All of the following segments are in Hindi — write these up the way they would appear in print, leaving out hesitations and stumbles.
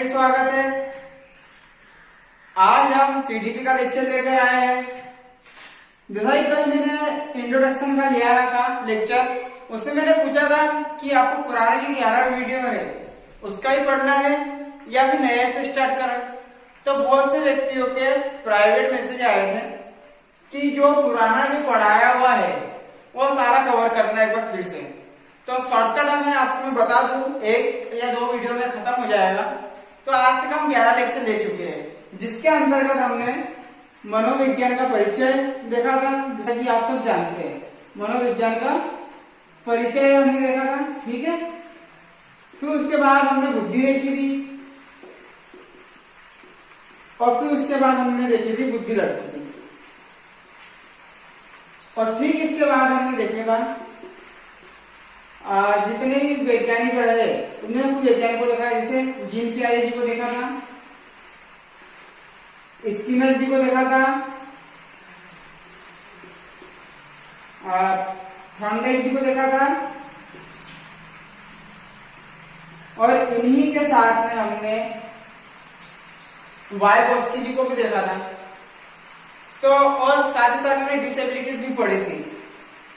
फिर स्वागत है। आज हम सीडीपी का लेक्चर लेकर आए हैं। जैसा कि कल मैंने इंट्रोडक्शन का लिया था लेक्चर, उससे मैंने पूछा था कि आपको पुराने जो 11 वीडियो है उसका ही पढ़ना है या फिर नए से स्टार्ट करें। तो बहुत से व्यक्तियों के प्राइवेट मैसेज आए थे कि जो पुराना जो पढ़ाया हुआ है वो सारा कवर करना है एक बार फिर से। तो शॉर्टकट मैं आपको बता दूं, 1 या 2 वीडियो में खत्म हो जाएगा। तो आज तक हम 11 लेक्चर ले चुके हैं, जिसके अंतर्गत हमने मनोविज्ञान का परिचय देखा था, जैसा कि आप सब जानते हैं। मनोविज्ञान का परिचय हमने देखा था, ठीक है। फिर उसके बाद हमने बुद्धि देखी थी और फिर उसके बाद हमने देखी थी बुद्धि लक्षण, और ठीक इसके बाद हमने देखे था जितने भी वैज्ञानिक रहे उन्होंने कुछ वैज्ञानिक को देखा, जैसे जीन पियाजे जी को देखा था, स्किनर जी को देखा था, थॉर्नडाइक जी को देखा था, और इन्हीं के साथ में हमने वाइगोत्स्की जी को भी देखा था। तो और साथ ही साथ हमने डिसेबिलिटीज भी पढ़ी थी,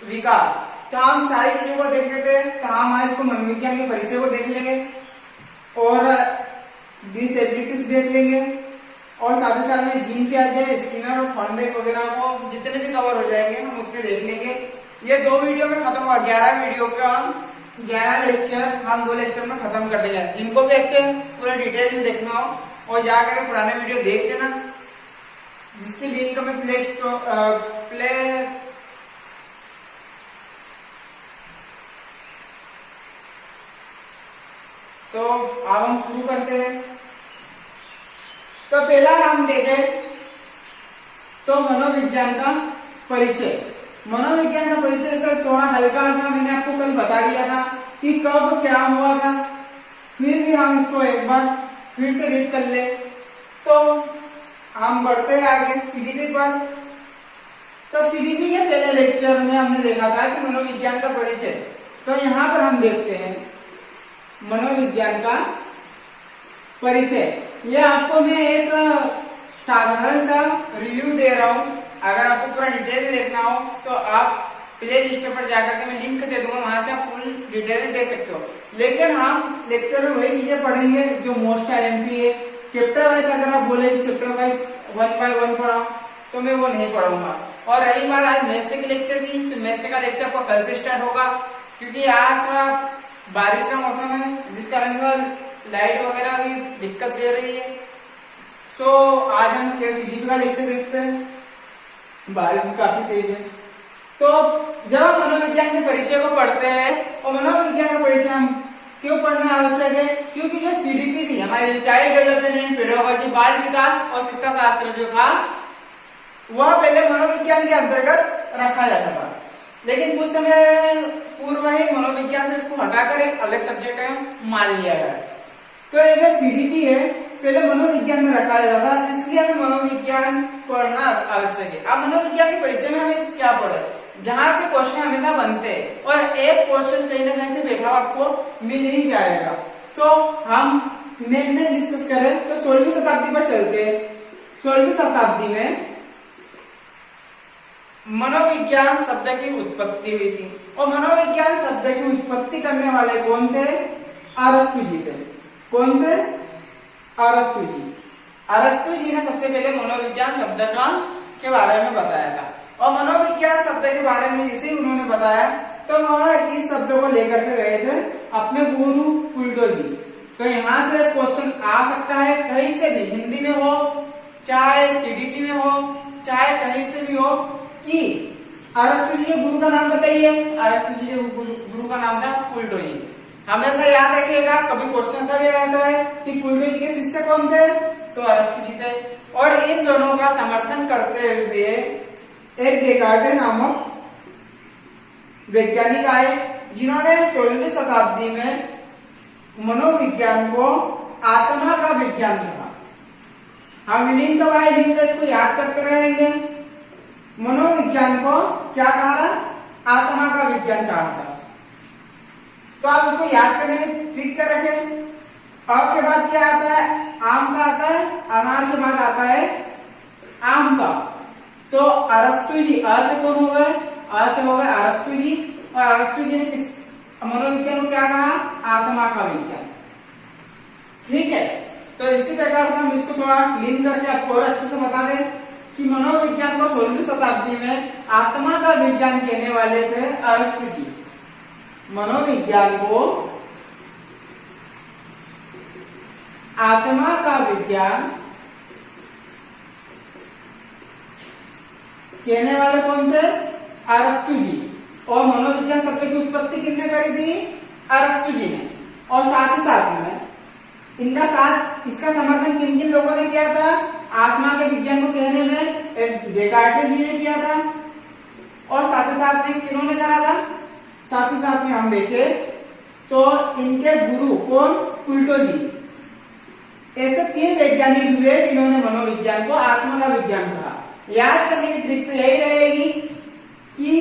विकार। तो हम सारी चीजों को देख लेते हैं। तो हम आज इसको मनोविज्ञान के परिचय को देख लेंगे और डिसेबिलिटीज देख लेंगे, और साथ ही साथ में जीन पियाजे, स्किनर और थॉर्नडाइक वगैरह को जितने भी कवर हो जाएंगे हम उतने देख लेंगे। ये 2 वीडियो में खत्म हुआ। 11 वीडियो का 11 लेक्चर हम 2 लेक्चर में खत्म कर देंगे। इनको भी अच्छे पूरे डिटेल में देखना हो और जाकर पुराने वीडियो देख लेना, जिसकी लिंक में तो अब हम शुरू करते हैं। तो पहला हम देखें तो मनोविज्ञान का परिचय। मनोविज्ञान का परिचय सर थोड़ा हल्का था, मैंने आपको कल बता दिया था कि कब क्या हुआ था। फिर भी हम इसको एक बार फिर से रीड कर ले। तो हम बढ़ते हैं आगे सीडीपी पर। तो सीडीपी के पहले लेक्चर में हमने देखा था कि मनोविज्ञान का परिचय। तो यहाँ पर हम देखते हैं मनोविज्ञान का परिचय। यह आपको मैं एक साधारण सा रिव्यू दे रहा हूं। अगर आपको पूरा डिटेल में देखना हो तो आप प्ले लिस्ट पर जाकर के मैं लिंक दे दूंगा, वहां से आप फुल डिटेल देख सकते हो। लेकिन हम लेक्चर में वही चीजें पढ़ेंगे जो मोस्ट आईएमपी है। चैप्टर वाइज अगर आप बोले कि चैप्टर वाइज 1 बाय 1 पढ़ाओ तो मैं वो नहीं पढ़ाऊंगा। और रही बात आज मैथ्स के लेक्चर की, तो मैथ्स का लेक्चर आपको कल से स्टार्ट होगा, क्योंकि आज थोड़ा बारिश का मौसम है, जिस कारण लाइट वगैरह भी दिक्कत दे रही है। सो आज हम सीडीपी का लेक्चर देखते हैं। बारिश भी काफी तेज है। तो जब हम मनोविज्ञान के परिचय को पढ़ते हैं, और मनोविज्ञान का परिचय हम क्यों पढ़ना आवश्यक है, क्योंकि जो सीडीपी थी हमारी चाइल्ड डेवलपमेंट एंड पेडागोजी, बाल विकास और शिक्षा शास्त्र जो था वह पहले मनोविज्ञान के अंतर्गत रखा जाता था। लेकिन कुछ समय पूर्व ही मनोविज्ञान से इसको हटाकर एक अलग सब्जेक्ट मान लिया गया। तो ये जो सीडीपी है पहले मनोविज्ञान में रखा जाता था, इसलिए हमें मनोविज्ञान पढ़ना आवश्यक है। अब मनोविज्ञान के परिचय में हमें क्या पढ़े, जहां से क्वेश्चन हमेशा बनते हैं और एक क्वेश्चन कहीं ना कहीं से बैठा आपको मिल ही जाएगा। तो हम मेन डिस्कस करें तो 16वीं शताब्दी पर चलते हैं। 16वीं शताब्दी में मनोविज्ञान शब्द की उत्पत्ति हुई थी, और मनोविज्ञान शब्द की उत्पत्ति करने वाले कौन थे? अरस्तु जी थे। कौन थे? अरस्तु जी। अरस्तु जी ने सबसे पहले मनोविज्ञान शब्द का के बारे में बताया था, और मनोविज्ञान शब्द के बारे में जैसे ही उन्होंने बताया तो वह इस शब्द को लेकर के गए थे अपने गुरु प्लूटो जी। तो यहाँ से क्वेश्चन आ सकता है कहीं से भी, हिंदी में हो चाहे सीडीपी में हो चाहे कहीं से भी हो, कि अरस्तु जी के गुरु का नाम बताइए। अरस्तु जी के गुरु का नाम था प्लूटो जी। हमेशा याद रखिएगा, कभी क्वेश्चन सा भी आता है कि प्लूटो जी के शिष्य कौन थे, तो अरस्तु जी थे। और इन दोनों का समर्थन करते हुए एक डेकार्ट नामक वैज्ञानिक आए, जिन्होंने 16वीं शताब्दी में मनोविज्ञान को आत्मा का विज्ञान कहा। हम लिंक बाय लिंक इसको याद करते रहेंगे। मनोविज्ञान को क्या कहा? आत्मा का विज्ञान कहा था। तो आप इसको याद करने में ट्रिक क्या रखें, अ के बाद क्या आता है? आम का आता है। अनार के बाद आता है आम का। तो अरस्तु जी, अ से कौन हो गए? अ से हो गए अरस्तु जी। और अरस्तु जी ने किस मनोविज्ञान को क्या कहा? आत्मा का विज्ञान। ठीक है, तो इसी प्रकार से हम इसको थोड़ा क्लीन करके आपको और अच्छे से बता दें कि मनोविज्ञान को 16वीं शताब्दी में आत्मा का विज्ञान कहने वाले थे अरस्तु जी। मनोविज्ञान को आत्मा का विज्ञान कहने वाले कौन थे? अरस्तु जी। और मनोविज्ञान शब्द की उत्पत्ति किसने करी थी? अरस्तु जी ने। और साथ ही साथ में इसका समर्थन किन किन लोगों ने किया था? आत्मा के विज्ञान को कहने में डेकार्टेस जी ने किया था। और साथ ही साथ में किन्होंने करा था? साथ ही साथ में हम देखे तो इनके गुरु कौन? प्लूटो जी। ऐसे 3 वैज्ञानिक हुए जिन्होंने मनोविज्ञान को आत्मा का विज्ञान कहा। याद करने की ट्रिक तो यही रहेगी कि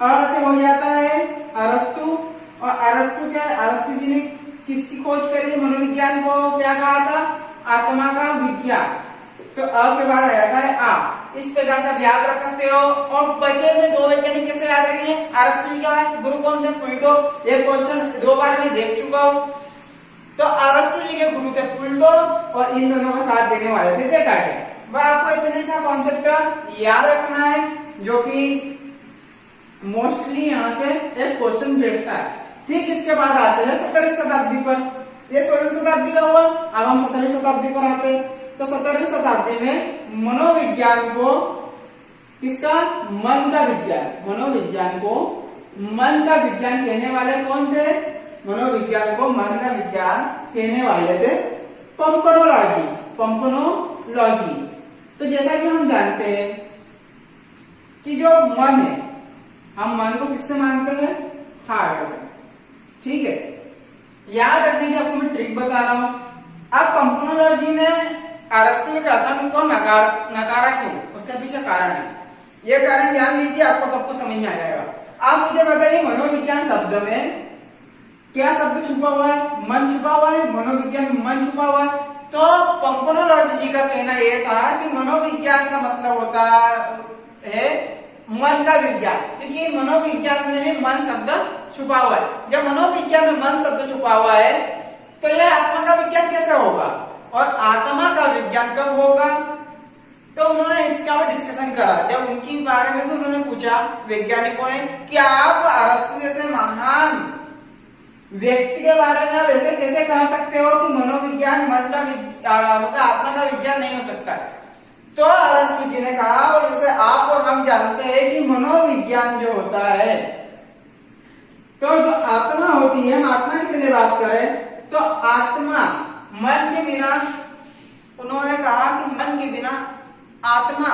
अ से हो जाता है अरस्तु। और अरस्तु जी ने किसकी खोज करी? मनोविज्ञान को क्या कहा था? आत्मा का विज्ञान। तो अ के बाद आ जाता है आ। इस प्रकार से आप याद रख सकते हो। और बचे में 2 वैज्ञानिक कैसे याद रखेंगे? अरस्तु जी क्या है? गुरु कौन थे? प्लूटो। ये क्वेश्चन 2 बार मैं देख चुका हूं। तो अरस्तु जी के गुरु थे प्लूटो और इन दोनों का साथ देने वाले थे डेकार्टेस। वह आपको इतने सा कॉन्सेप्ट याद रखना है जो कि मोस्टली यहां से एक क्वेश्चन बैठता है। ठीक, इसके बाद आते हैं 17वीं शताब्दी पर। ये 16वीं शताब्दी का हुआ, अब हम 17वीं शताब्दी पर आते हैं। तो 17वीं शताब्दी में मनोविज्ञान को किसका? मन का विज्ञान। मनोविज्ञान को मन का विज्ञान कहने वाले कौन थे? मनोविज्ञान को मन का विज्ञान कहने वाले थे पंपनोलॉजी। पंपनोलॉजी। तो जैसा कि हम जानते हैं कि जो मन है, हम मन को किससे मानते हैं? हार्ट से। ठीक है, याद रखने की आपको मैं ट्रिक बता रहा हूं। अब पंपनोलॉजी ने अरस्तु के कथन को नकारा क्यों? उसके पीछे कारण है। ये कारण जान लीजिए, आपको सबको समझ में आ जाएगा। आप मुझे बताइए, मनोविज्ञान शब्द में क्या शब्द छुपा हुआ है? मन छुपा हुआ है। मनोविज्ञान में मन छुपा हुआ है। तो पंपनोलॉजी जी का कहना यह था कि मनोविज्ञान का मतलब होता है मन का विज्ञान, क्योंकि मनोविज्ञान में भी मन शब्द छुपा हुआ है। जब मनोविज्ञान में मन शब्द छुपा हुआ है तो यह आत्मा का विज्ञान कैसे होगा? और आत्मा का विज्ञान कब होगा? तो उन्होंने इसका डिस्कशन करा। जब उनके बारे में भी उन्होंने पूछा वैज्ञानिकों ने कि आप अरस्तु जैसे महान व्यक्ति के बारे में वैसे कैसे कह सकते हो कि मनोविज्ञान मन का मतलब आत्मा का विज्ञान नहीं हो सकता? तो अरस्तु जी ने कहा, और जैसे आप और हम जानते हैं कि मनोविज्ञान जो होता है, तो जो आत्मा होती है, हम आत्मा की पहले बात करें तो आत्मा मन के बिना, उन्होंने कहा कि मन के बिना आत्मा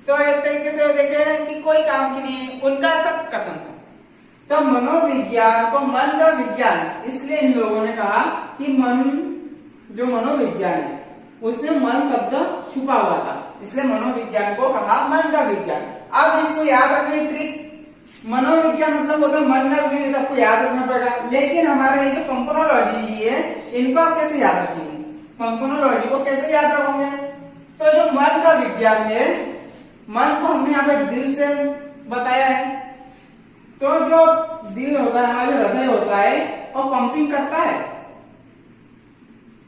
तो एक तरीके से देखे कि कोई काम की नहीं, उनका सब कथन था। तो मनोविज्ञान को मन का विज्ञान, इसलिए इन लोगों ने कहा कि मन जो मनोविज्ञान है उसमें मन शब्द छुपा हुआ था, इसलिए मनोविज्ञान को कहा मन का विज्ञान। अब इसको याद रखने ट्रिक, मनोविज्ञान मतलब होता है मन का विज्ञान, आपको याद रखना पड़ेगा। लेकिन हमारे ये जो पंपनोलॉजी है, इनको आप कैसे याद रखेंगे? पंपनोलॉजी को कैसे याद रखोगे? तो जो मन का विज्ञान है, मन को हमने यहाँ पे दिल से बताया है। तो जो दिल होता है, हमारा जो हृदय होता है, वो पंपिंग करता है,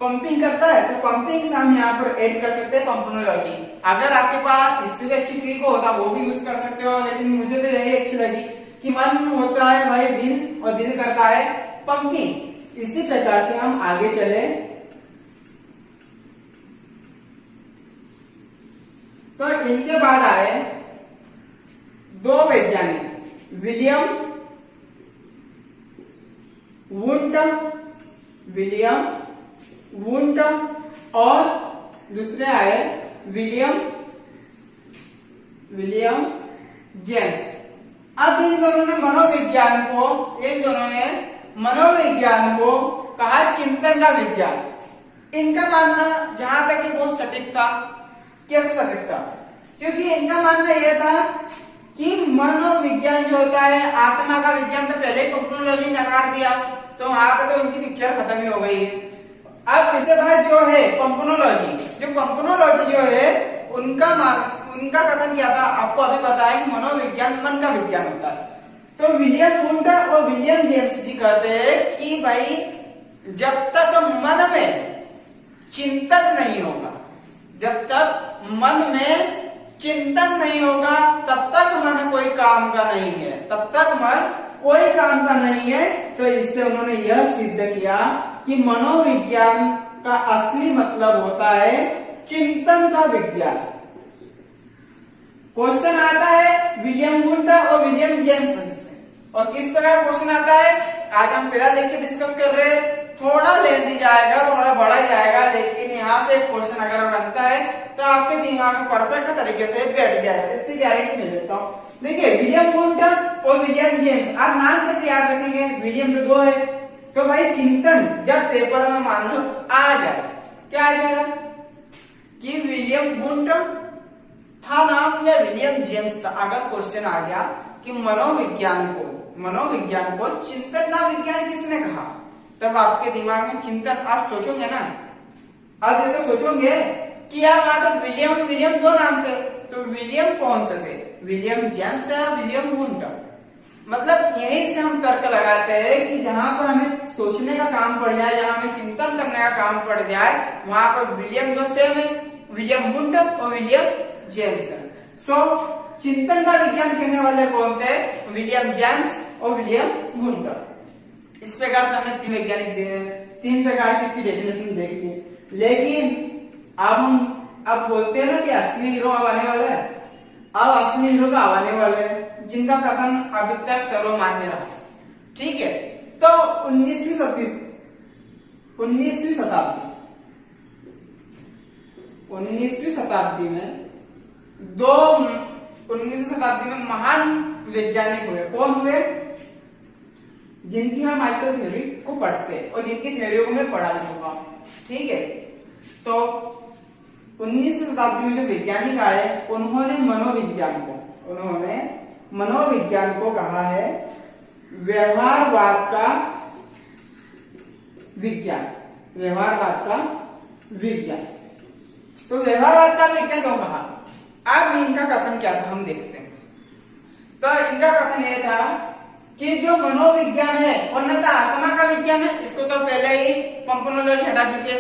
पंपिंग करता है। तो पंपिंग से हम यहाँ पर ऐड कर सकते हैं पंपनोलॉजी। अगर आपके पास इससे भी अच्छी ट्रिक होता वो भी यूज कर सकते हो, लेकिन मुझे तो यही अच्छी लगी कि मन होता है भाई दिल, और दिल करता है पंपिंग। इसी प्रकार से हम आगे चले तो इनके बाद आए 2 वैज्ञानिक, विलियम वुंट और दूसरे आए विलियम जेम्स। अब इन दोनों ने मनोविज्ञान को कहा चिंतन का विज्ञान। इनका मानना जहां तक ये बहुत सटीक था। कैसे सटीक था? क्योंकि इनका मानना यह था कि मनोविज्ञान जो होता है, आत्मा का विज्ञान तो पहले ही पंपनोलॉजी ने नकार दिया, तो वहां पर तो उनकी पिक्चर खत्म ही हो गई है। अब इसके बाद जो है पंपनोलॉजी, जो पंपनोलॉजी जो है उनका कथन क्या था, आपको अभी बताया कि मनोविज्ञान मन का विज्ञान होता है। तो विलियम वुंट और विलियम जेम्स जी कहते हैं कि भाई जब तक मन में चिंतन नहीं होगा, जब तक मन में चिंतन नहीं होगा तब तक मन कोई काम का नहीं है, तब तक मन कोई काम का नहीं है। तो इससे उन्होंने यह सिद्ध किया कि मनोविज्ञान का असली मतलब होता है चिंतन का विज्ञान। क्वेश्चन आता है विलियम वुंट और विलियम जेम्स से, और किस प्रकार क्वेश्चन आता है आज हम पहला लेक्चर डिस्कस कर रहे हैं, थोड़ा लेंदी जाएगा, थोड़ा बड़ा जाएगा, लेकिन यहाँ से क्वेश्चन अगर बनता है तो आपके दिमाग में परफेक्ट तरीके से बैठ जाएगा, इसकी गारंटी मिल देता हूँ। देखिए विलियम वुंट और विलियम जेम्स, आप नाम कैसे याद रखेंगे, विलियम तो 2 है, तो भाई चिंतन जब पेपर में मान लो आ जाए, क्या आ जाएगा कि विलियम वुंट था नाम या विलियम जेम्स था। अगर क्वेश्चन आ गया कि मनोविज्ञान को चिंतन का विज्ञान किसने कहा, तब आपके दिमाग में चिंतन, आप सोचोगे ना, आप ये तो सोचोगे कि यार वहां तो विलियम 2 नाम थे, तो विलियम कौन से थे, विलियम जेम्स या विलियम वुंट। मतलब यही से हम तर्क लगाते हैं कि जहां पर हमें सोचने का काम पड़ जाए, जहां हमें चिंतन करने का काम पड़ जाए, वहां पर विलियम 2 सेम है, विलियम वुंट और विलियम जेम्स। सो चिंतन का विज्ञान कहने वाले कौन थे, विलियम जेम्स और विलियम वुंट। इस प्रकार से हमने 3 वैज्ञानिक दिए, 3 प्रकार की इसकी डेफिनेशन देखी। लेकिन अब बोलते हैं ना कि असली हीरो अब आने वाला है, अब असली हीरो तो आने वाले हैं जिनका कथन अभी तक सर्वमान्य रहा। ठीक है, तो 19वीं शताब्दी 19वीं शताब्दी में 19वीं शताब्दी में महान वैज्ञानिक हुए। कौन हुए, जिनकी हम आजकल थ्योरी को पढ़ते हैं और जिनकी थ्योरियों को मैं पढ़ा चुका हूं। ठीक है, तो 19वीं शताब्दी में जो वैज्ञानिक आए उन्होंने मनोविज्ञान को कहा है व्यवहारवाद का विज्ञान। तो व्यवहारवाद का विज्ञान क्यों कहा, अब इनका कथन क्या था हम देखते हैं। तो इनका कथन यह था कि जो मनोविज्ञान है उन्नत आत्मा का विज्ञान है, इसको तो पहले ही पंपनोलॉजी हटा चुके,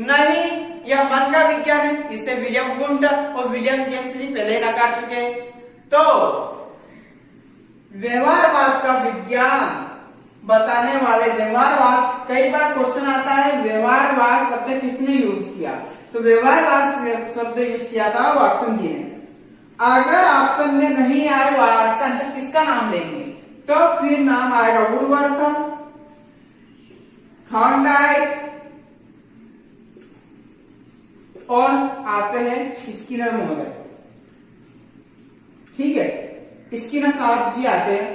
नहीं यह मन का विज्ञान है, इससे विलियम वुंट और विलियम जेम्स जी पहले ही नकार चुके। तो व्यवहारवाद का विज्ञान बताने वाले, व्यवहारवाद कई बार क्वेश्चन आता है व्यवहारवाद शब्द किसने यूज किया, तो व्यवहारवाद शब्द यूज किया था वाटसन जी ने। अगर ऑप्शन में नहीं आए वाटसन तो किसका नाम लेंगे, तो फिर नाम आएगा वुडवर्थ, थॉर्नडाइक और आते हैं स्किनर महोदय। ठीक है, स्किनर साहब जी आते हैं।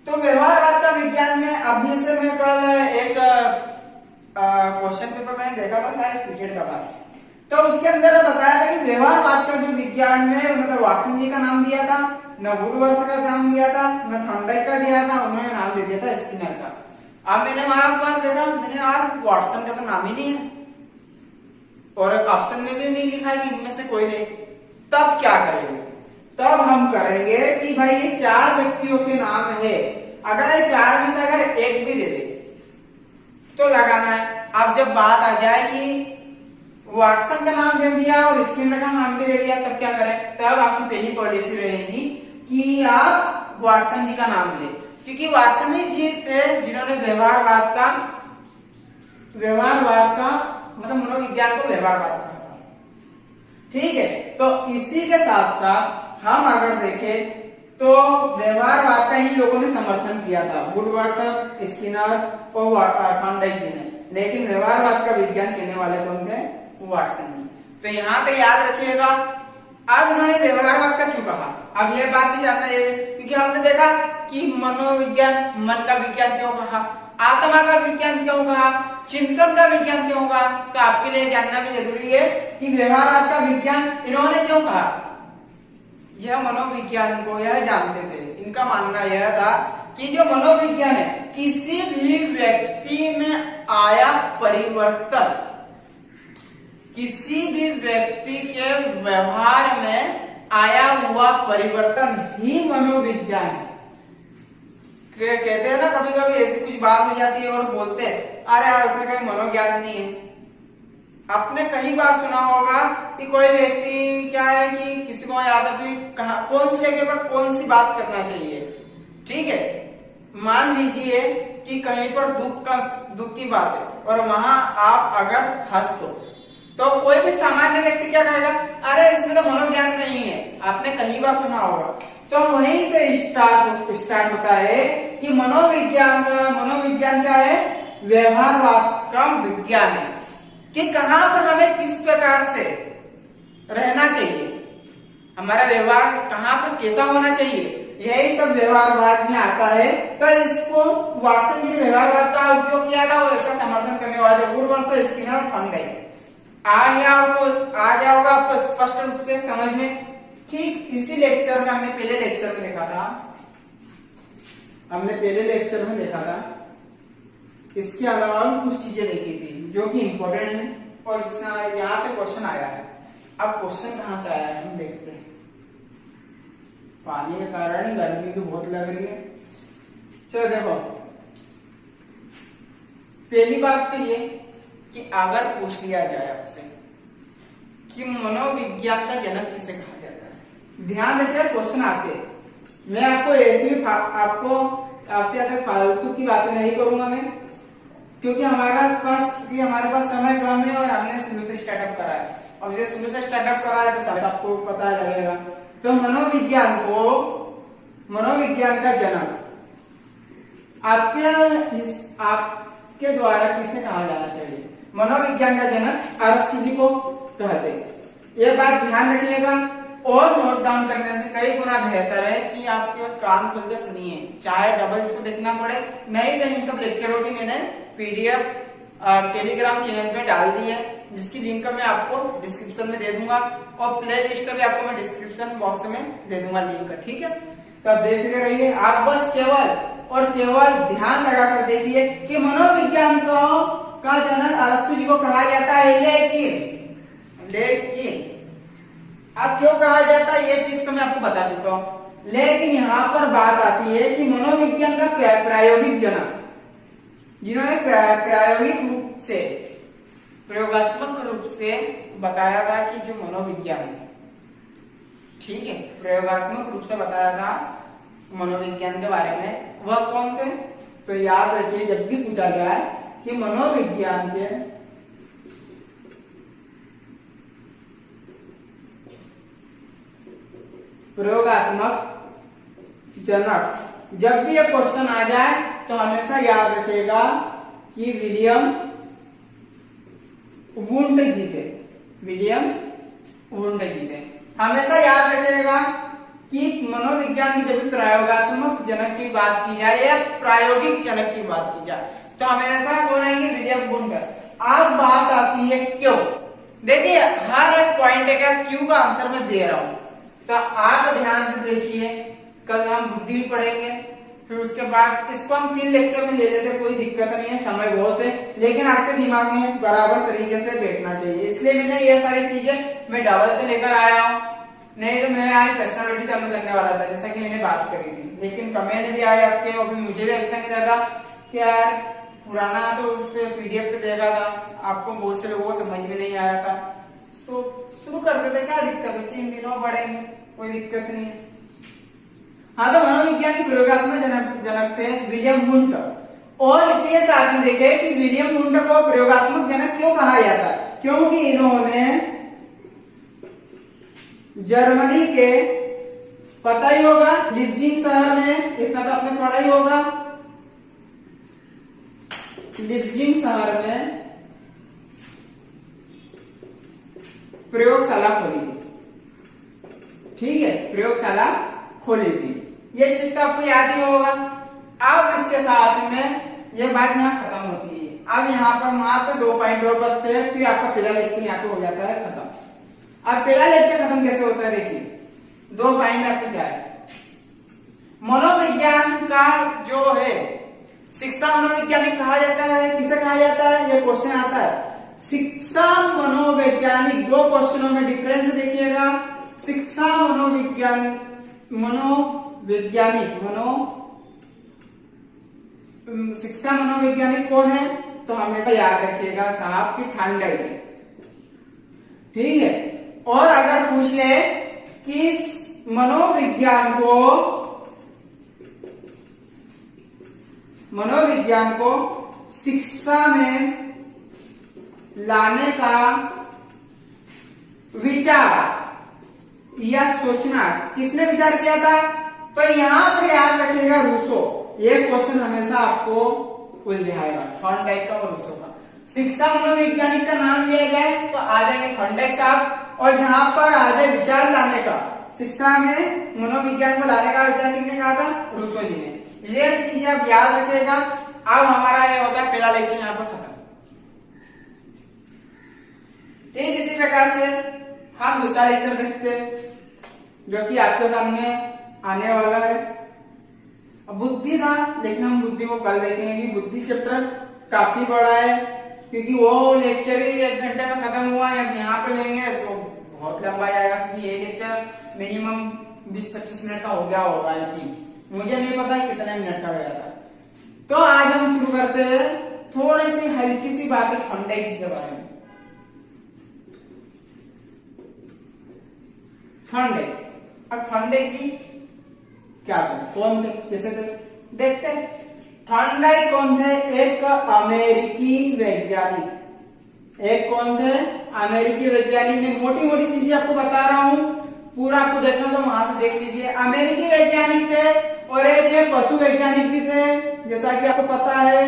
तो व्यवहारवाद का विज्ञान में अभी से मैं कल एक क्वेश्चन पेपर मैंने देखा था सीटेट का बात, तो उसके अंदर बताया था कि व्यवहारवाद का जो विज्ञान में उन्होंने वाटसन जी का नाम दिया था, न वुडवर्थ का नाम दिया था, न थॉर्नडाइक का दिया था, उन्होंने नाम दे दिया था स्किनर का। अब मैंने वहां पर देखा, मैंने यार वाटसन का तो नाम ही नहीं है और ऑप्शन में भी नहीं लिखा है कि इनमें से कोई नहीं। तब क्या करेंगे, तब हम करेंगे कि भाई ये 4 व्यक्तियों के नाम है, अगर ये 4 में से अगर एक भी दे दे तो लगाना है। अब जब बात आ जाए कि वाटसन का नाम दे दिया और स्किनर का नाम भी दे दिया, तब क्या करें, तब आपकी पहली पॉलिसी रहेगी कि आप वाटसन जी का नाम ले, क्योंकि वाटसन जी थे जिन्होंने व्यवहारवाद का मतलब मनोविज्ञान को व्यवहारवाद कहा। ठीक है, तो इसी के साथ साथ हम अगर देखें तो व्यवहारवाद का ही लोगों ने समर्थन किया था, वुडवर्थ, स्किनर और थॉर्नडाइक जी ने, लेकिन व्यवहारवाद का विज्ञान कहने वाले कौन थे, वाटसन जी। तो यहाँ पे याद रखिएगा, अब उन्होंने व्यवहारवाद का क्यों कहा, अब यह बात भी जानना है, क्योंकि हमने देखा कि मनोविज्ञान मन का विज्ञान क्यों कहा, आत्मा का विज्ञान क्यों कहा, चिंतन का विज्ञान क्यों कहा, तो आपके लिए जानना भी जरूरी है कि व्यवहारवाद का विज्ञान इन्होंने क्यों कहा। यह मनोविज्ञान को यह जानते थे, इनका मानना यह था कि जो मनोविज्ञान है किसी भी व्यक्ति में आया परिवर्तन, किसी भी व्यक्ति के व्यवहार में आया हुआ परिवर्तन ही मनोविज्ञान है। कहते हैं ना, कभी कभी ऐसी कुछ बात हो जाती है और बोलते हैं अरे यार उसमें कोई मनोज्ञान नहीं है। आपने कई बार सुना होगा कि कोई व्यक्ति क्या है कि किसी को याद भी कहा कौन सी जगह पर कौन सी बात करना चाहिए। ठीक है, मान लीजिए कि कहीं पर दुख की बात है और वहां आप अगर हंस दो तो कोई भी सामान्य व्यक्ति क्या कहेगा, अरे इसमें तो मनोज्ञान नहीं है। आपने कई बार सुना होगा। तो वहीं से स्टार्ट होता है कि मनोविज्ञान क्या है, व्यवहारवाद का विज्ञान है कि कहां पर हमें किस प्रकार से रहना चाहिए, हमारा व्यवहार कहां पर कैसा होना चाहिए, यही सब व्यवहारवाद में आता है। तो इसको वास्तव में व्यवहारवाद का उपयोग किया था और इसका समर्थन करने वाले गुरुवंश स्किनर फंड आ गया होगा आपको स्पष्ट रूप से समझ में। ठीक इसी लेक्चर में हमने पहले लेक्चर में देखा था, इसके अलावा कुछ चीजें देखी थी जो कि इंपॉर्टेंट है और जिसमें यहाँ से क्वेश्चन आया है। अब क्वेश्चन कहाँ से आया है हम देखते हैं। पानी के कारण गर्मी तो बहुत लग रही है। चलो देखो, पहली बात तो ये कि अगर पूछ लिया जाए आपसे कि मनोविज्ञान का जनक किसे कहा जाता है, ध्यान रखिए क्वेश्चन आते। मैं आपको ऐसे भी आपसे फालतू की बातें नहीं करूंगा मैं, क्योंकि हमारे पास समय कम है और हमने शुरू से स्टार्टअप करा है। अब जैसे शुरू से स्टार्टअप करा है तो सब आपको पता लगेगा। तो मनोविज्ञान का जनक आपके द्वारा किसे कहा जाना चाहिए? मनोविज्ञान का जनक अरस्तु जी को कहते। ये बात ध्यान रखिएगा और नोट डाउन करने से कई गुना बेहतर है कि आप केवल कान खोल के सुनिए, चाहे डबल इसको देखना पड़े। नहीं तो इन सब लेक्चरों की मैंने पीडीएफ टेलीग्राम चैनल पे डाल दी है, जिसकी लिंक मैं आपको डिस्क्रिप्शन में दे दूंगा और प्ले लिस्ट का भी आपको मैं डिस्क्रिप्शन बॉक्स में दे दूंगा लिंक। ठीक है, तो आप देखते रहिए। आप बस केवल ध्यान लगाकर देखिए कि मनोविज्ञान का जनक अरस्तु जी को कहा जाता है, लेकिन अब क्यों कहा जाता है ये चीज तो मैं आपको बता चुका हूं। लेकिन यहाँ पर बात आती है कि मनोविज्ञान का प्रायोगिक जनक, जिन्होंने प्रयोगात्मक रूप से बताया था कि जो मनोविज्ञान है, ठीक है, प्रयोगात्मक रूप से बताया था मनोविज्ञान के बारे में, वह कौन थे? तो याद रखिए जब भी पूछा जाए कि मनोविज्ञान के प्रयोगात्मक जनक, जब भी ये क्वेश्चन आ जाए तो हमेशा याद रखिएगा कि विलियम वुंड जी थे। हमेशा याद रखिएगा कि मनोविज्ञान की जब भी प्रयोगात्मक जनक की बात की जाए या प्रायोगिक जनक की बात की जाए तो हमेशा कौन आएंगे? William wound. अब बात आती है क्यों। देखिए हर एक पॉइंट का क्यों का आंसर मैं दे रहा हूं, तो आप ध्यान से देखिए। कल हम बुद्धि भी पढ़ेंगे, फिर उसके बाद इसको हम 3 लेक्चर में ले लेते, कोई दिक्कत नहीं है, समय बहुत है, लेकिन आपके दिमाग में बराबर तरीके से बैठना चाहिए। इसलिए मैंने ये सारी चीजें मैं डबल से लेकर आया हूँ, नहीं तो मैं आज पर्सनालिटी चालू करने वाला था जैसा कि मैंने बात करी थी, लेकिन कमेंट भी आए आपके, अभी मुझे भी अच्छा नहीं लगा कि यार पुराना तो उस पर पीडीएफ पे देखा था, आपको बहुत से लोगों को समझ में नहीं आया था, तो शुरू कर देते, क्या दिक्कत है, 3 दिनों बढ़ेंगे, कोई दिक्कत नहीं है। हाँ, तो मनोविज्ञान के प्रयोगात्मक जनक थे विलियम वुंड, और इसी साथ में देखे कि विलियम वुंड को प्रयोगात्मक जनक क्यों कहा जाता है, क्योंकि इन्होंने जर्मनी के, पता ही होगा, लिप्जिग शहर में, इतना तो आपने पढ़ा ही होगा, लिप्जिग शहर में प्रयोगशाला खोली थी। ठीक है, प्रयोगशाला खोली थी, ये चीज तो आपको याद ही होगा। अब इसके साथ में ये बात यहाँ खत्म होती है। अब यहाँ पर मात्र 2 पॉइंट और बचते हैं, फिर आपका पहला लेक्चर यहाँ पे हो जाता है खत्म। अब पहला लेक्चर खत्म कैसे होता है, देखिए 2 पॉइंट आपके क्या है। मनोविज्ञान का जो है शिक्षा मनोवैज्ञानिक कहा जाता है, किसे कहा जाता है, ये क्वेश्चन आता है। शिक्षा मनोवैज्ञानिक, दो क्वेश्चनों में डिफरेंस देखिएगा। शिक्षा शिक्षा मनोवैज्ञानिक कौन है, तो हमेशा याद रखिएगा साहब की ठंडक है, ठीक है। और अगर पूछ ले कि मनोविज्ञान को शिक्षा में लाने का विचार या सोचना किसने विचार किया था, तो यहां पर याद रखिएगा रूसो। ये क्वेश्चन हमेशा आपको उलझाएगा, थॉर्नडाइक का और रूसो का। शिक्षा मनोवैज्ञानिक का नाम लिया जाए तो आ जाएंगे थॉर्नडाइक साहब, और जहां पर आ जाए विचार लाने का, शिक्षा में मनोविज्ञान को लाने का विचार किसने कहा था, रूसो जी ने। ये चीज आप याद रखिएगा। अब हमारा ये होता है पहला लेक्चर यहाँ पर खत्म। ठीक, इसी प्रकार से हम दूसरा लेक्चर देखते हैं जो कि आपके सामने आने वाला है। बुद्धि था, लेकिन हम बुद्धि को कल देखेंगे कि बुद्धि चैप्टर काफी बड़ा है, क्योंकि वो लेक्चर ही 1 घंटे में खत्म हुआ है। अब यहाँ पे लेंगे तो बहुत लंबा जाएगा, क्योंकि ये लेक्चर मिनिमम 20-25 मिनट का हो गया होगा। मुझे नहीं पता कितने मिनट का गया था। तो आज हम शुरू करते हैं थोड़ी सी हल्की सी बातें थॉर्नडाइक के बारे में। थॉर्नडाइक, अब थॉर्नडाइक जी क्या थे, कौन थे, कैसे थे, देखते हैं। थॉर्नडाइक कौन थे, एक अमेरिकी वैज्ञानिक। एक कौन थे, अमेरिकी वैज्ञानिक। मैं मोटी मोटी चीजें आपको बता रहा हूं, पूरा आपको देखना तो वहां से देख लीजिए। अमेरिकी वैज्ञानिक थे और एक ये पशु वैज्ञानिक भी थे, जैसा कि आपको पता है।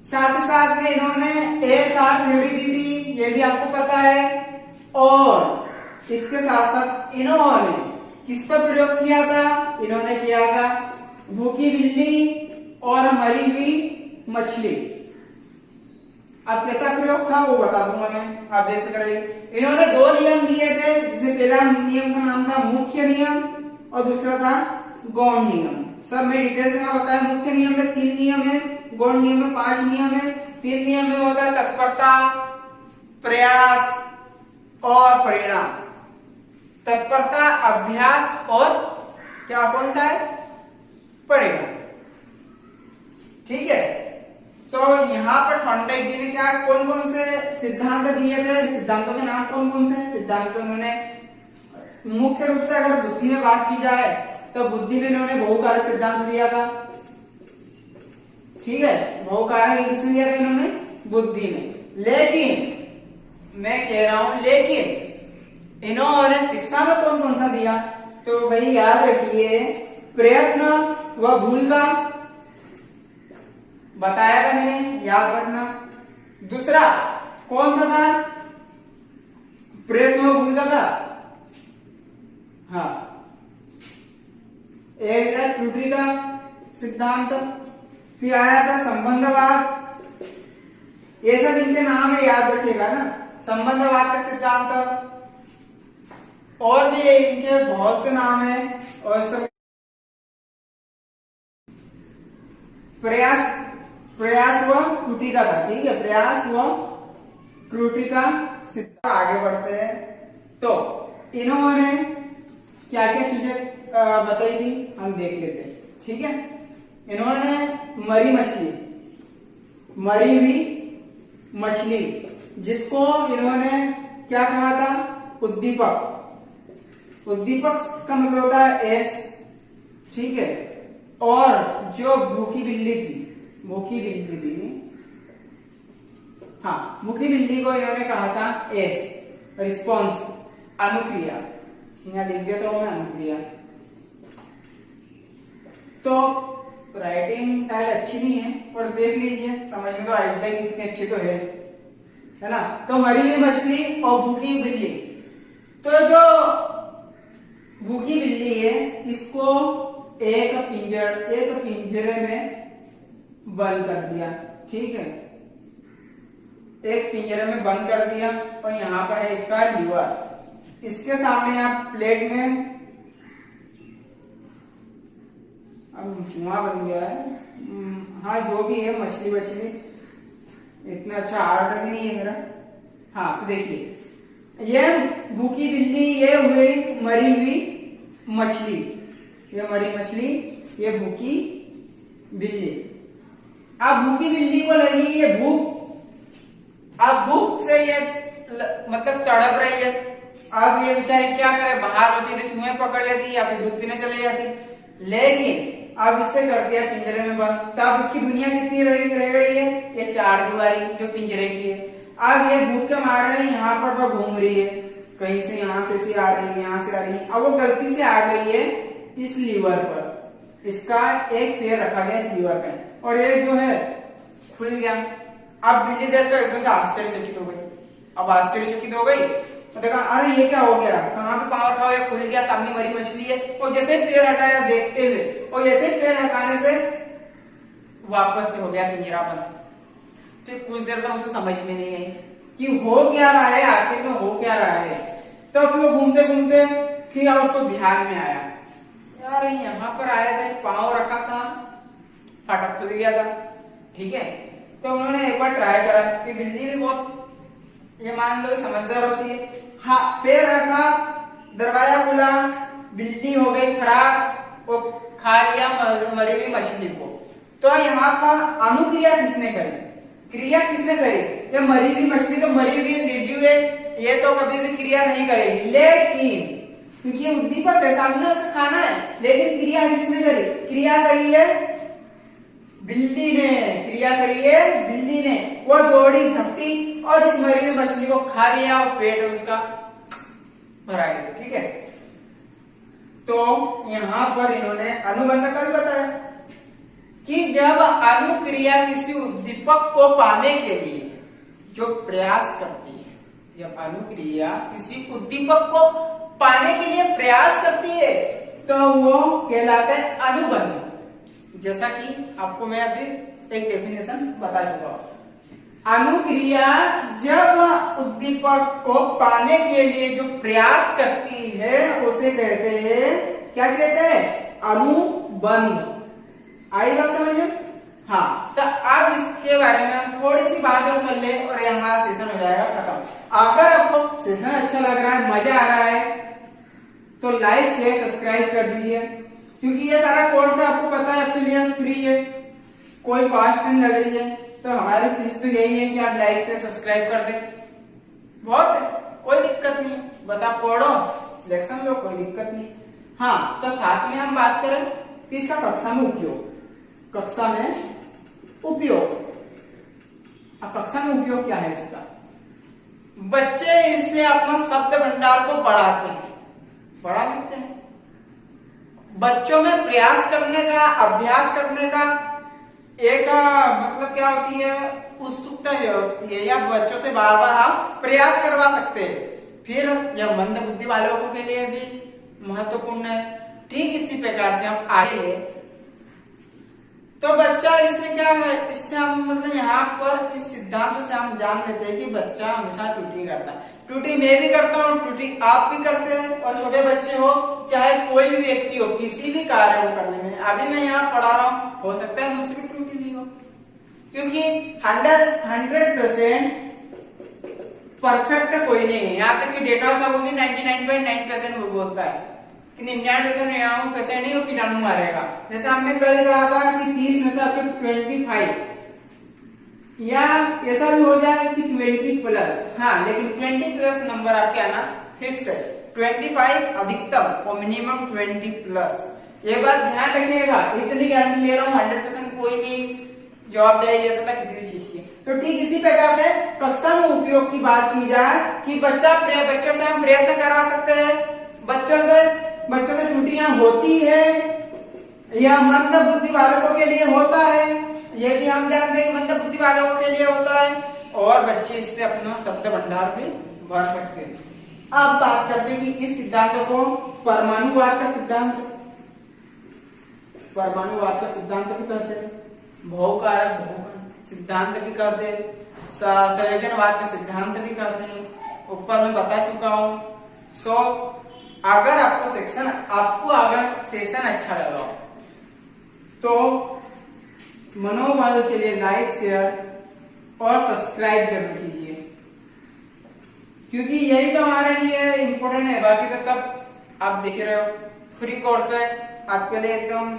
साथ ही साथ में इन्होंने ASR थ्योरी दी थी, ये भी आपको पता है। और इसके साथ साथ इन्होंने किस पर प्रयोग किया था, इन्होंने किया था भूखी बिल्ली और मरी हुई मछली। अब कैसा प्रयोग था वो बता दूंगा मैं, आप देख करेंगे। इन्होंने 2 नियम दिए थे, जिसमें पहला नियम का नाम था मुख्य नियम और दूसरा था गौण नियम। सब मैं डिटेल्स में बताया। मुख्य नियम में 3 नियम है, गौण नियम में 5 नियम है। 3 नियम में होता है तत्परता, प्रयास और परिणाम। तत्परता, अभ्यास और क्या कौन सा है, परिणाम। ठीक है, तो यहाँ पर थॉर्नडाइक जी ने क्या कौन कौन से सिद्धांत दिए थे, सिद्धांतों के नाम कौन कौन से हैं। सिद्धांत उन्होंने मुख्य रूप से अगर बुद्धि में बात की जाए तो बुद्धि में इन्होंने बहुकारक सिद्धांत दिया था। ठीक है, बहुकारक किसने दिया था, इन्होंने बुद्धि में। लेकिन मैं कह रहा हूं, लेकिन इन्होंने शिक्षा में कौन कौन सा दिया, तो भाई याद रखिए, प्रयत्न व भूल का बताया था मैंने, याद रखना। दूसरा कौन सा था, प्रयत्न व भूल का था। हाँ, एक है त्रुटि का सिद्धांत, फिर आया था संबंधवाद। ये सब इनके नाम है, याद रखिएगा ना। संबंधवाद का सिद्धांत, और भी इनके बहुत से नाम है। और सब प्रयास व त्रुटि का था। ठीक है, प्रयास व त्रुटि का सिद्धांत। आगे बढ़ते हैं तो इन्होंने क्या क्या चीजें बताई थी, हम देख लेते हैं। ठीक है, इन्होंने मरी हुई मछली, जिसको इन्होंने क्या कहा था, उद्दीपक। उद्दीपक का मतलब होता है एस। ठीक है, और जो भूखी बिल्ली थी, हाँ, भूखी बिल्ली को इन्होंने कहा था एस, रिस्पॉन्स, अनुक्रिया। यहाँ लिख दिया तो मैं अनुक्रिया। तो राइटिंग शायद अच्छी नहीं है, पर देख लीजिए, समझ में तो आई जाएगी, कितनी अच्छी तो है ना। तो मरी हुई मछली और भूखी बिल्ली। तो जो भूखी बिल्ली है, इसको एक पिंजरे में बंद कर दिया। ठीक है, एक पिंजरे में बंद कर दिया, और यहाँ पर है इसका लीवर। इसके सामने आप प्लेट में अब धुआं बन गया है। हाँ जो भी है, मछली वछली इतना अच्छा आर्ट भी नहीं है मेरा। हाँ तो देखिए, ये भूखी बिल्ली, ये हुई मरी हुई मछली, ये मरी मछली, ये भूखी बिल्ली। अब भूखी बिल्ली को लगी ये भूख, अब भूख से ये मतलब तड़प रही है। अब ये बेचारी क्या करे, बाहर होती तो चूहे पकड़ लेती या फिर दूध पीने चले जाती, लेकिन अब इससे करती है पिंजरे में बंद। तब इसकी दुनिया कितनी रह गई है, ये चार दीवारी जो पिंजरे की है। अब ये भूख के मारे यहाँ पर घूम रही है, कहीं से यहाँ से आ रही है, यहाँ से आ रही है। अब वो गलती से आ गई है इस लीवर पर, इसका एक पैर रखा गया इस लीवर पे और ये जो है खुल गया। अब बिल्ली देखकर एकदम से आश्चर्यचकित हो गई। अब आश्चर्यचकित हो गई तो देखा, अरे ये क्या हो गया, कहाँ पे पाँव रखा हुआ है, खुल गया, सामने मरी मछली है। और जैसे पैर हटाया देखते हुए, और जैसे पैर हटाने से वापस से हो गया पिंजरा बंद। फिर कुछ देर तक उसे समझ में नहीं आई कि हो क्या रहा है, आखिर में हो क्या रहा है। तो फिर वो घूमते घूमते फिर उसको ध्यान में आया, यार यहाँ पर आया था, पाँव रखा था, फटक तो गया था, ठीक है। तो उन्होंने एक बार ट्राई करा कि बिल्ली भी बहुत, ये मान लो समझदार होती है। हाँ, पैर रखा, दरवाजा खुला, बिल्ली हो गई खराब, वो खा लिया मरी हुई मछली को। तो यहाँ पर अनुक्रिया किसने करी, क्रिया किसने करी, ये मरी हुई मछली तो मरी हुई निर्जीव है, ये तो कभी भी क्रिया नहीं करेगी। लेकिन क्योंकि उद्दीपक है, सामने उसे खाना है, लेकिन क्रिया किसने करी, क्रिया करी है बिल्ली ने, क्रिया करी है बिल्ली ने। वो दौड़ी, झपटी और इस मरी हुई मछली को खा लिया और पेट उसका भरा गया, ठीक है। तो यहाँ पर इन्होंने अनुबंध कर बताया कि जब अनुक्रिया किसी उद्दीपक को पाने के लिए जो प्रयास करती है, जब अनुक्रिया किसी उद्दीपक को पाने के लिए प्रयास करती है तो वो कहलाता है अनुबंध। जैसा कि आपको मैं अभी एक डेफिनेशन बता चुका हूं। अनुक्रिया जब उद्दीपक को पाने के लिए जो प्रयास करती है उसे कहते हैं, क्या कहते हैं, अनुबंध। आई बात समझ में? हाँ, तो अब इसके बारे में हम थोड़ी सी बात और कर ले और यहाँ सेशन हो जाएगा खत्म। अगर आपको सेशन अच्छा लग रहा है, मजा आ रहा है, तो लाइक शेयर सब्सक्राइब कर दीजिए, क्योंकि ये सारा कोर्स आपको पता है एफिलिएट फ्री है, कोई कॉस्ट नहीं लग रही है। तो हमारी फीस तो यही है कि आप लाइक से सब्सक्राइब कर दें, बहुत है, कोई दिक्कत नहीं, बस आप पढ़ो, सिलेक्शन लो, कोई दिक्कत नहीं। हाँ, तो साथ में हम बात करें कि इसका कक्षा में उपयोग, कक्षा में उपयोग। अब कक्षा में उपयोग क्या है इसका, बच्चे इससे अपना शब्द भंडार को बढ़ाते हैं, बढ़ा सकते हैं। बच्चों में प्रयास करने का, अभ्यास करने का एक मतलब क्या होती है, उत्सुकता होती है, या बच्चों से बार बार आप प्रयास करवा सकते हैं। फिर यह मंद बुद्धि वालों के लिए भी महत्वपूर्ण है। ठीक इसी प्रकार से हम आगे, तो बच्चा इसमें क्या है, इससे हम मतलब यहाँ पर इस सिद्धांत से हम जान लेते हैं कि बच्चा हमेशा त्रुटि करता है। त्रुटि मैं भी करता हूँ, त्रुटि आप भी करते हैं, और छोटे बच्चे हो चाहे कोई भी व्यक्ति हो, किसी भी कार्य को करने में। अभी मैं यहाँ पढ़ा रहा हूँ, हो सकता है मुझसे भी त्रुटि नहीं हो, क्योंकि 100% परफेक्ट कोई नहीं है। यहाँ तक कि डेटा का वो भी 99.9% बोलता है कि 99% ही वो कीटाणु मारेगा। जैसे हमने कल कहा था कि 30 में से आपके 25, या ऐसा भी हो जाए कि 20+, हाँ, लेकिन 20+ नंबर आपके आना फिक्स है। 25 अधिकतम और मिनिमम 20+। ये बात ध्यान रखिएगा, इतनी गारंटी ले रहा हूँ, 100% कोई नहीं जवाबदारी ले सकता किसी भी चीज की। तो ठीक इसी प्रकार से कक्षा में उपयोग की बात की जाए कि बच्चों से हम प्रयत्न करवा सकते हैं, बच्चों से त्रुटियां होती है, यह मंद बुद्धि वालों के लिए होता है, ये भी हम जानते हैं कि मंद बुद्धि वालों के लिए होता है, और बच्चे इससे अपना शब्द भंडार भी भर सकते हैं। अब बात करते हैं कि इस सिद्धांत को परमाणुवाद का सिद्धांत भी कहते हैं, बहुकारक सिद्धांत भी कहते हैं, संयोजनवाद का सिद्धांत भी कहते हैं, ऊपर मैं बता चुका हूं। अगर आपको सेशन अच्छा लगा तो मनोबल के लिए लाइक, शेयर और सब्सक्राइब जरूर कीजिए, क्योंकि यही तो हमारे लिए इम्पोर्टेंट है। बाकी तो सब आप देख रहे हो फ्री कोर्स है, आपके लिए एकदम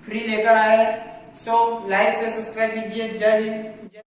फ्री लेकर आए। सो लाइक से सब्सक्राइब कीजिए। जय हिंद।